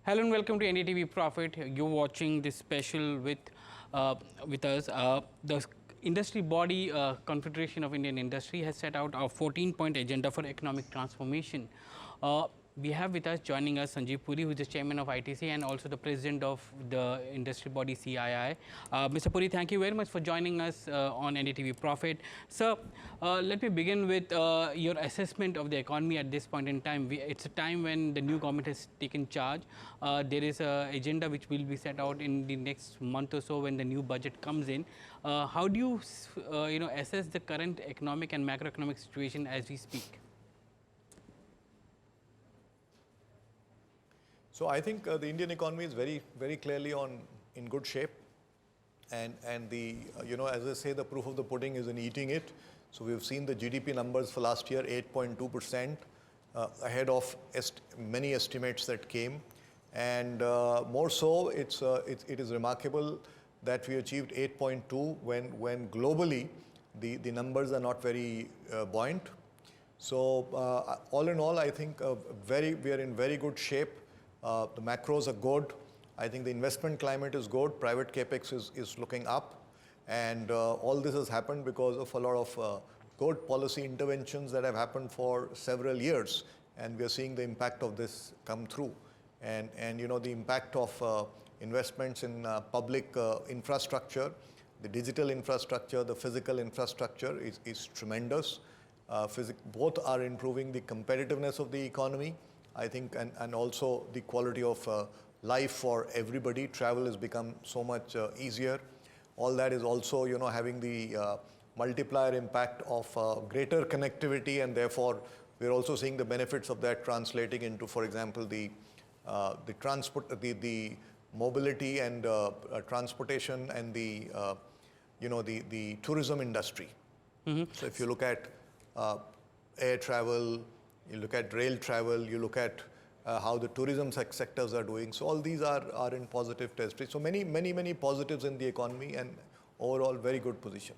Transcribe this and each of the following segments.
Hello and welcome to Ndtv Profit. You're watching this special with us. The industry body Confederation of Indian Industry has set out a 14-point agenda for economic transformation. We have with us joining us Sanjiv Puri, who is the chairman of ITC and also the president of the industry body CII. Mr. Puri, thank you very much for joining us on Ndtv Profit. Sir, let me begin with your assessment of the economy at this point in time. It's a time when the new government has taken charge. There is an agenda which will be set out in the next month or so when the new budget comes in. How do you, assess the current economic and macroeconomic situation as we speak? So I think the Indian economy is very clearly in good shape, and the as I say, the proof of the pudding is in eating it. So we've seen the GDP numbers for last year 8.2%, ahead of many estimates that came, and more so it is remarkable that we achieved 8.2 when globally the numbers are not very buoyant. So all in all, I think we are in very good shape. The macros are good. I think the investment climate is good. Private capex is looking up, and all this has happened because of a lot of good policy interventions that have happened for several years, and we are seeing the impact of this come through. And the impact of investments in public infrastructure, the digital infrastructure, the physical infrastructure is tremendous. Both are improving the competitiveness of the economy, I think, and also the quality of life for everybody. Travel has become so much easier. All that is also, having the multiplier impact of greater connectivity, and therefore we're also seeing the benefits of that translating into, for example, the transport, the mobility and transportation, and the tourism industry. Mm-hmm. So if you look at air travel, you look at rail travel, you look at how the tourism sectors are doing. So all these are in positive territory. So many positives in the economy, and overall very good position.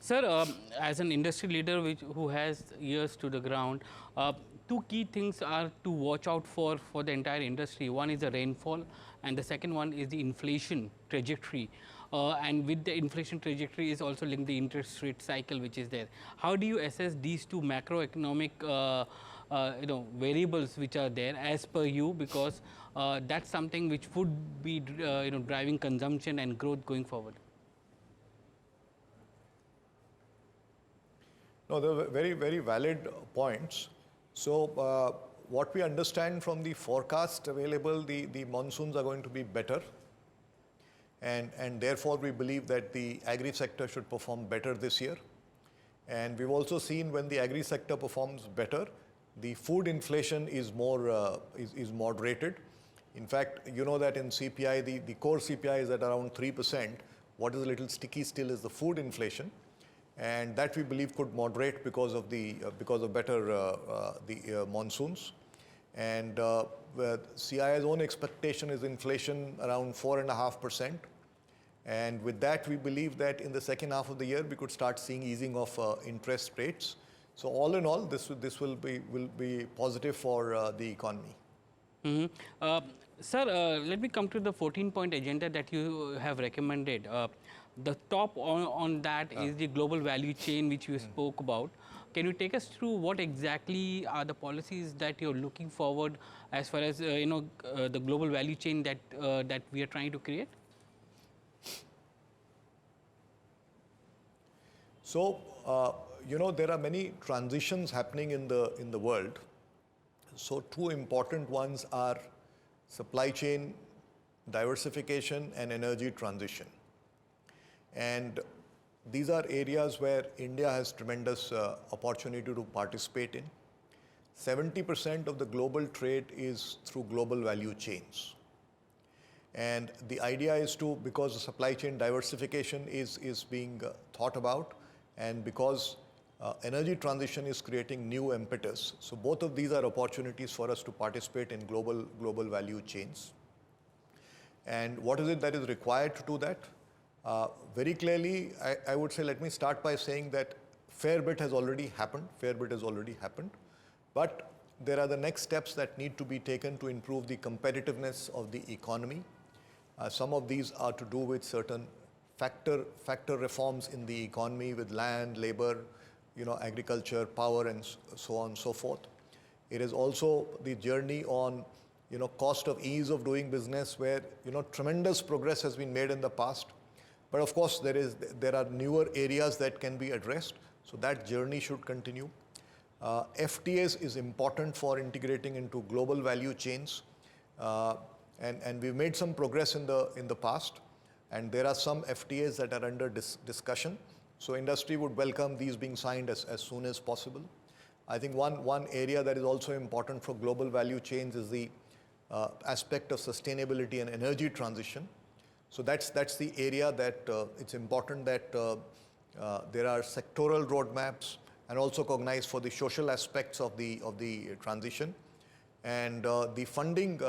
Sir, as an industry leader who has ears to the ground, two key things are to watch out for the entire industry. One is the rainfall, and the second one is the inflation trajectory. And with the inflation trajectory is also linked the interest rate cycle which is there. How do you assess these two macroeconomic variables which are there as per you, because that's something which would be driving consumption and growth going forward? No, they're very valid points. So what we understand from the forecast available, the monsoons are going to be better, and therefore we believe that the agri sector should perform better this year. And we've also seen when the agri sector performs better, the food inflation is more is moderated. In fact, you know that in CPI, the core CPI is at around 3%. What is a little sticky still is the food inflation, and that we believe could moderate because of better monsoons. And CII's own expectation is inflation around 4.5%. And with that, we believe that in the second half of the year, we could start seeing easing of interest rates. So all in all, this will be positive for the economy. Mm-hmm. Sir, let me come to the 14-point agenda that you have recommended. The top on that is the global value chain which you spoke about. Can you take us through what exactly are the policies that you're looking forward as far as the global value chain that we are trying to create? So there are many transitions happening in the world. So two important ones are supply chain diversification and energy transition. And these are areas where India has tremendous opportunity to participate in. 70% of the global trade is through global value chains. And the idea is to, because the supply chain diversification is being thought about, and because energy transition is creating new impetus. So both of these are opportunities for us to participate in global value chains. And what is it that is required to do that? Very clearly, I would say, let me start by saying that fair bit has already happened. But there are the next steps that need to be taken to improve the competitiveness of the economy. Some of these are to do with certain factor reforms in the economy with land, labor, agriculture, power, and so on and so forth. It is also the journey on, cost of ease of doing business, where, tremendous progress has been made in the past. But of course, there are newer areas that can be addressed. So that journey should continue. FTAs is important for integrating into global value chains. And we've made some progress in the past. And there are some FTAs that are under discussion. So industry would welcome these being signed as soon as possible. I think one area that is also important for global value chains is the aspect of sustainability and energy transition. So that's the area that it's important that there are sectoral roadmaps and also cognized for the social aspects of the transition. And the funding,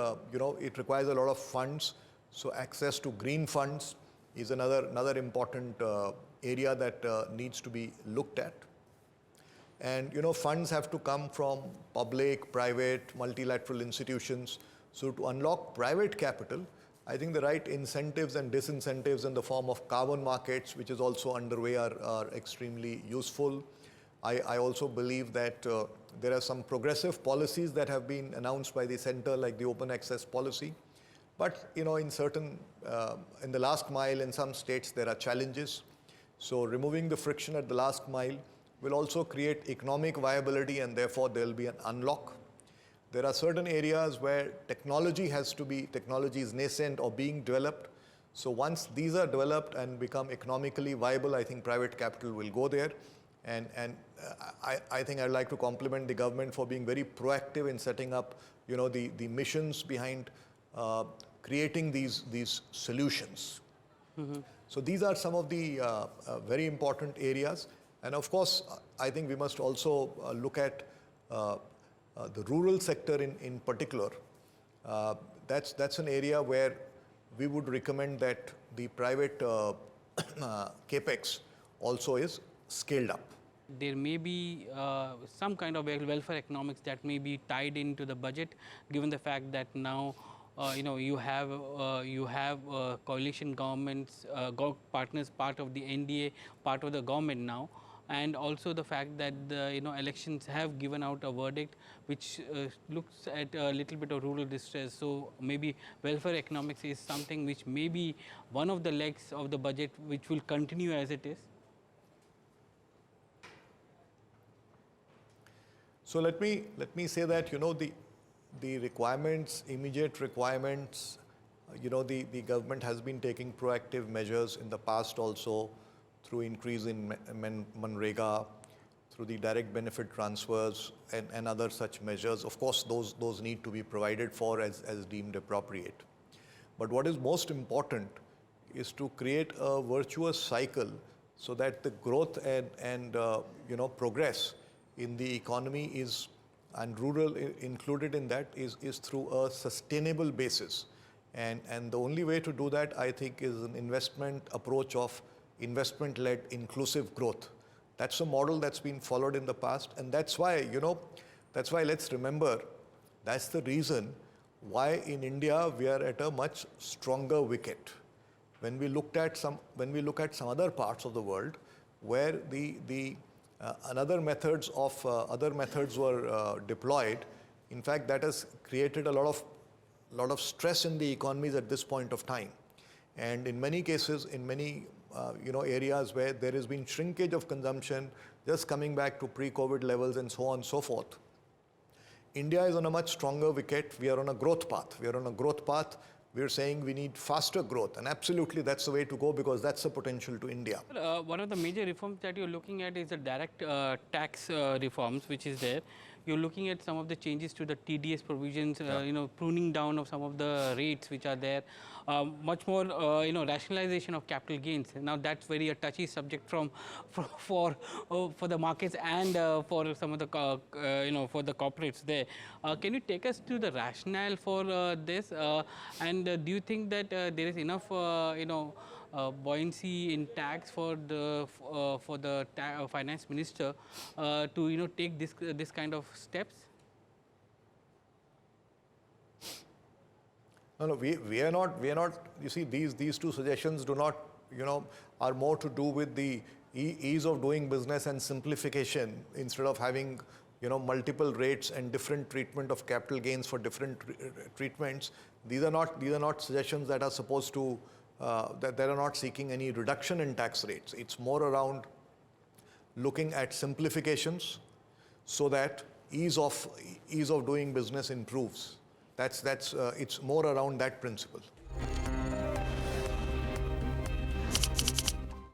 it requires a lot of funds. So access to green funds is another important area that needs to be looked at. And funds have to come from public, private, multilateral institutions. So to unlock private capital, I think the right incentives and disincentives in the form of carbon markets, which is also underway, are extremely useful. I also believe that there are some progressive policies that have been announced by the center, like the open access policy. But in the last mile, in some states, there are challenges. So removing the friction at the last mile will also create economic viability, and therefore there will be an unlock. There are certain areas where technology is nascent or being developed. So once these are developed and become economically viable, I think private capital will go there. And I think I'd like to compliment the government for being very proactive in setting up, the missions behind creating these solutions. Mm-hmm. So these are some of the very important areas. And of course, I think we must also look at the rural sector in particular. That's an area where we would recommend that the private capex also is scaled up. There may be some kind of welfare economics that may be tied into the budget, given the fact that now you have coalition governments, partners, part of the NDA, part of the government now, and also the fact that the elections have given out a verdict which looks at a little bit of rural distress. So maybe welfare economics is something which may be one of the legs of the budget which will continue as it is. So let me say that the requirements, immediate requirements, the government has been taking proactive measures in the past also, through increase in Manrega, through the direct benefit transfers and other such measures. Of course, those need to be provided for as deemed appropriate. But what is most important is to create a virtuous cycle so that the growth and progress in the economy is, and rural included in that, is through a sustainable basis. And the only way to do that, I think, is an investment approach of investment-led inclusive growth. That's a model that's been followed in the past, and that's why let's remember, that's the reason why in India we are at a much stronger wicket. When we look at some other parts of the world where other methods were deployed, in fact, that has created a lot of stress in the economies at this point of time. And in many cases, in many areas where there has been shrinkage of consumption, just coming back to pre-COVID levels and so on and so forth. India is on a much stronger wicket. We are on a growth path. We're saying we need faster growth, and absolutely that's the way to go, because that's the potential to India. One of the major reforms that you're looking at is the direct tax reforms, which is there. You're looking at some of the changes to the TDS provisions, pruning down of some of the rates which are there, much more, rationalization of capital gains. Now that's very a touchy subject for the markets and for some of the for the corporates there. Can you take us to the rationale for this? And do you think that there is enough, buoyancy in tax for the finance minister to take this kind of steps? No, we are not, you see, these two suggestions do not, are more to do with the ease of doing business and simplification instead of having, multiple rates and different treatment of capital gains for different treatments. These are not suggestions that are supposed to, that are not seeking any reduction in tax rates. It's more around looking at simplifications so that ease of doing business improves. It's more around that principle.